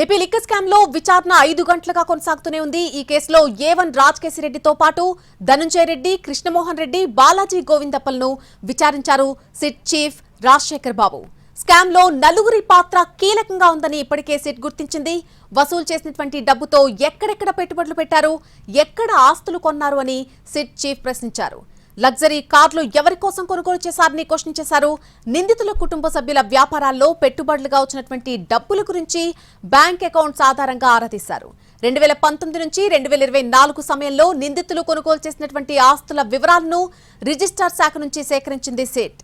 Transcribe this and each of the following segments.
AP liquor scam లో విచారణ 5 గంటలుగా కొనసాగుతూనే ఉంది. ఈ కేసులో A1 రాజకేశిరెడ్డితో పాటు ధనంజయ రెడ్డి, కృష్ణమోహన్ రెడ్డి, బాలాజీ గోవిందప్పలను విచారించారు సిట్ చీఫ్ రాజశేఖర్ బాబు. స్కామ్ లో నలుగురి పాత్ర కీలకంగా ఉందని ఇప్పటికే సిట్ గుర్తించింది. వసూలు చేసినటువంటి డబ్బుతో ఎక్కడెక్కడ పెట్టుబడులు పెట్టారు, ఎక్కడ ఆస్తులు కొన్నారు అని సిట్ చీఫ్ ప్రశ్నించారు. లగ్జరీ కార్లు ఎవరి కోసం కొనుగోలు చేశారని క్వశ్చన్ చేశారు. నిందితుల కుటుంబ సభ్యుల వ్యాపారాల్లో పెట్టుబడులుగా వచ్చినటువంటి డబ్బుల గురించి బ్యాంక్ అకౌంట్స్ ఆధారంగా ఆరా తీశారు. 2019 నుంచి 2024 సమయంలో నిందితులు కొనుగోలు చేసినటువంటి ఆస్తుల వివరాలను రిజిస్టర్ శాఖ నుంచి సేకరించింది సిట్.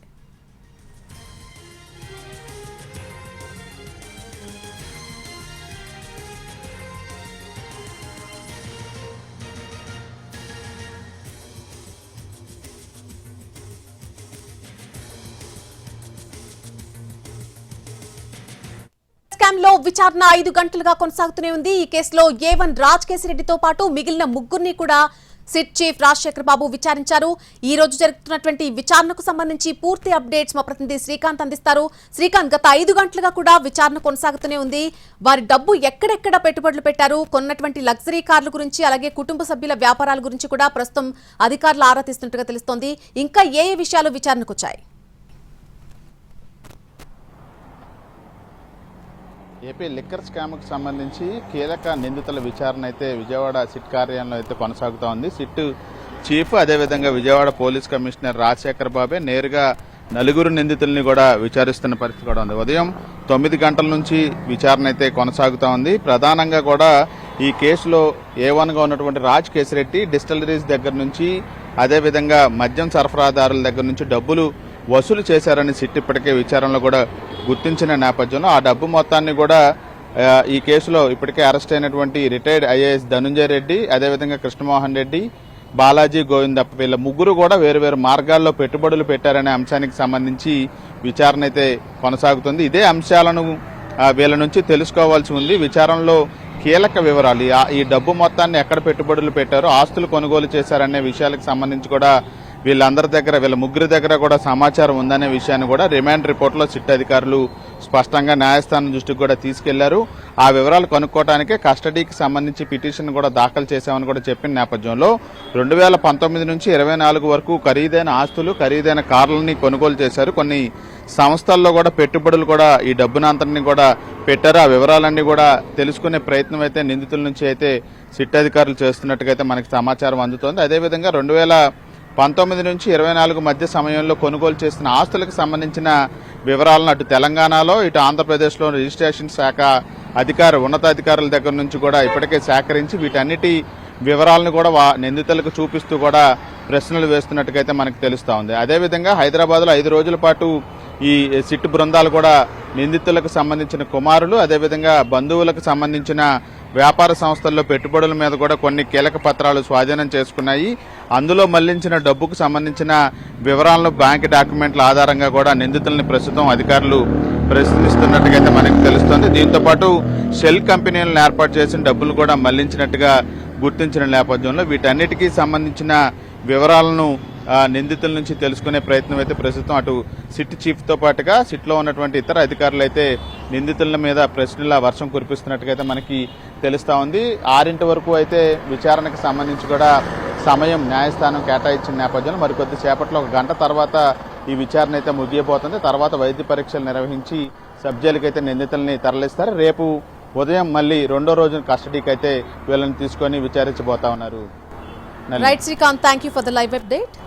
స్కామ్ లో విచారణ 5 గంటలుగా కొనసాగుతూనే ఉంది. ఈ కేసులో A1 రాజకేశిరెడ్డితో పాటు మిగిలిన ముగ్గురిని కూడా సిట్ చీఫ్ రాజశేఖర్ బాబు విచారించారు. ఈ రోజు జరుగుతున్నటువంటి విచారణకు సంబంధించి పూర్తి అప్డేట్స్ మా ప్రతినిధి శ్రీకాంత్ అందిస్తారు. శ్రీకాంత్, గత 5 గంటలుగా కూడా విచారణ కొనసాగుతూనే ఉంది. వారి డబ్బు ఎక్కడెక్కడ పెట్టుబడులు పెట్టారు, కొన్నటువంటి లగ్జరీ కార్ల గురించి, అలాగే కుటుంబ సభ్యుల వ్యాపారాల గురించి కూడా ప్రస్తుతం అధికారులు ఆరా తీస్తున్నట్టుగా తెలుస్తోంది. ఇంకా ఏ విషయాలు విచారణకు వచ్చాయి? ఏపీ లిక్కర్ స్కామ్కు సంబంధించి కీలక నిందితుల విచారణ అయితే విజయవాడ సిట్ కార్యాలయంలో అయితే కొనసాగుతూ ఉంది. సిట్ చీఫ్ అదేవిధంగా విజయవాడ పోలీస్ కమిషనర్ రాజశేఖర్ బాబే నేరుగా నలుగురు నిందితుల్ని కూడా విచారిస్తున్న పరిస్థితి కూడా ఉంది. ఉదయం 9 గంటల నుంచి విచారణ అయితే కొనసాగుతూ ఉంది. ప్రధానంగా కూడా ఈ కేసులో A1గా ఉన్నటువంటి రాజకేశిరెడ్డి డిస్టిలరీస్ దగ్గర నుంచి, అదేవిధంగా మద్యం సరఫరాదారుల దగ్గర నుంచి డబ్బులు వసూలు చేశారని సిట్ ఇప్పటికే విచారణలో కూడా గుర్తించిన నేపథ్యంలో ఆ డబ్బు మొత్తాన్ని కూడా ఈ కేసులో ఇప్పటికే అరెస్ట్ అయినటువంటి రిటైర్డ్ IAS ధనంజయ రెడ్డి, అదేవిధంగా కృష్ణమోహన్ రెడ్డి, బాలాజీ గోవిందప్ప వీళ్ళ ముగ్గురు కూడా వేరువేరు మార్గాల్లో పెట్టుబడులు పెట్టారనే అంశానికి సంబంధించి విచారణ అయితే కొనసాగుతుంది. ఇదే అంశాలను వీళ్ళ నుంచి తెలుసుకోవాల్సి ఉంది. విచారణలో కీలక వివరాలు, ఈ డబ్బు మొత్తాన్ని ఎక్కడ పెట్టుబడులు పెట్టారో, ఆస్తులు కొనుగోలు చేశారనే విషయాలకు సంబంధించి కూడా వీళ్ళ ముగ్గురి దగ్గర కూడా సమాచారం ఉందనే విషయాన్ని కూడా రిమాండ్ రిపోర్టులో సిట్ అధికారులు స్పష్టంగా న్యాయస్థానం దృష్టికి కూడా తీసుకెళ్లారు. ఆ వివరాలు కనుక్కోవడానికే కస్టడీకి సంబంధించి పిటిషన్ కూడా దాఖలు చేశామని కూడా చెప్పిన నేపథ్యంలో 2019 నుంచి 24 వరకు ఖరీదైన ఆస్తులు, ఖరీదైన కార్లని కొనుగోలు చేశారు. కొన్ని సంస్థల్లో కూడా పెట్టుబడులు కూడా ఈ డబ్బునంతటిని కూడా పెట్టారు. ఆ వివరాలన్నీ కూడా తెలుసుకునే ప్రయత్నం అయితే నిందితుల నుంచి అయితే సిట్ అధికారులు చేస్తున్నట్టుగా అయితే మనకి సమాచారం అందుతోంది. అదేవిధంగా 2019 నుంచి 24 మధ్య సమయంలో కొనుగోలు చేసిన ఆస్తులకు సంబంధించిన వివరాలను అటు తెలంగాణలో, ఇటు ఆంధ్రప్రదేశ్లో రిజిస్ట్రేషన్ శాఖ ఉన్నతాధికారుల దగ్గర నుంచి కూడా ఇప్పటికే సేకరించి వీటన్నిటి వివరాలను కూడా నిందితులకు చూపిస్తూ కూడా ప్రశ్నలు వేస్తున్నట్టుగా మనకు తెలుస్తూ ఉంది. అదేవిధంగా హైదరాబాద్లో 5 రోజుల పాటు ఈ సిట్ బృందాలు కూడా నిందితులకు సంబంధించిన కుమారులు, అదేవిధంగా బంధువులకు సంబంధించిన వ్యాపార సంస్థల్లో పెట్టుబడుల మీద కూడా కొన్ని కీలక పత్రాలు స్వాధీనం చేసుకున్నాయి. అందులో మళ్లించిన డబ్బుకు సంబంధించిన వివరాలను బ్యాంక్ డాక్యుమెంట్ల ఆధారంగా కూడా నిందితుల్ని ప్రస్తుతం అధికారులు ప్రశ్నిస్తున్నట్టుగా మనకు తెలుస్తోంది. దీంతో పాటు షెల్ కంపెనీలను ఏర్పాటు చేసిన డబ్బులు కూడా మళ్లించినట్టుగా గుర్తించిన నేపథ్యంలో వీటన్నిటికీ సంబంధించిన వివరాలను నిందితుల నుంచి తెలుసుకునే ప్రయత్నం అయితే ప్రస్తుతం అటు సిట్ చీఫ్తో పాటుగా సిట్లో ఉన్నటువంటి ఇతర అధికారులు అయితే నిందితుల మీద ప్రశ్నల వర్షం కురిపిస్తున్నట్టుగా అయితే మనకి తెలుస్తూ ఉంది. 6 వరకు అయితే విచారణకు సంబంధించి కూడా సమయం న్యాయస్థానం కేటాయించిన నేపథ్యంలో మరికొద్ది సేపట్లో 1 గంట తర్వాత ఈ విచారణ అయితే ముగియబోతుంది. తర్వాత వైద్య పరీక్షలు నిర్వహించి సబ్ జైలుకైతే నిందితుల్ని తరలిస్తారు. రేపు ఉదయం మళ్ళీ 2వ రోజున కస్టడీకి అయితే వీళ్ళని తీసుకొని విచారించబోతా ఉన్నారు. Right Srikanth, thank you for the live update.